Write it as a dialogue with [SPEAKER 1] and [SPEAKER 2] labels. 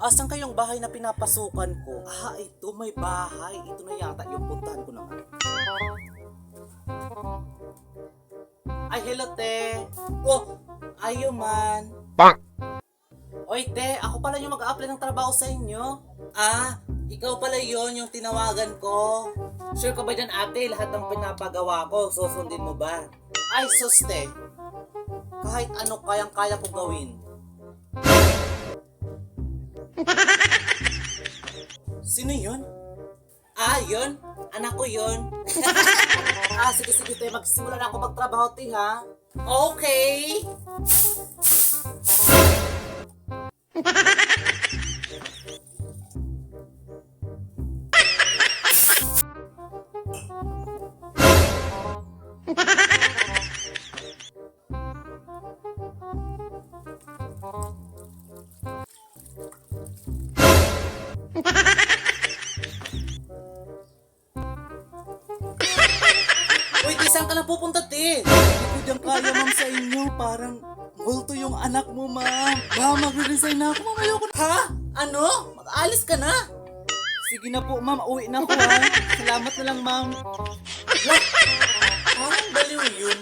[SPEAKER 1] Asan kayong bahay na pinapasukan ko? Ito may bahay. Ito na yata yung puntahan ko naman. Ay, hello, te. Oh, ayo man. Oy, te, ako pala yung mag-a-apply ng trabaho sa inyo. Ikaw pala yon yung tinawagan ko. Sure ka ba dyan, ate? Lahat ng pinapagawa ko, susundin mo ba? Ay, sus, te. Kahit ano kayang-kaya ko gawin. Sino yun? Yun? Anak ko yun. Sige, te. Magsimula na ako magtrabaho, te, ha? Okay. Uy, te, saan ka na pupunta, te? Hindi ko dyan kaya, ma'am, sa inyo. Parang multo yung anak mo, ma'am. Ma'am, magre-resign na ako, ma'am. Ayoko na. Ha? Ano? Mag-alis ka na? Sige na po, ma'am. Uwi na ako, ha? Salamat na lang, ma'am. Parang baliw yun.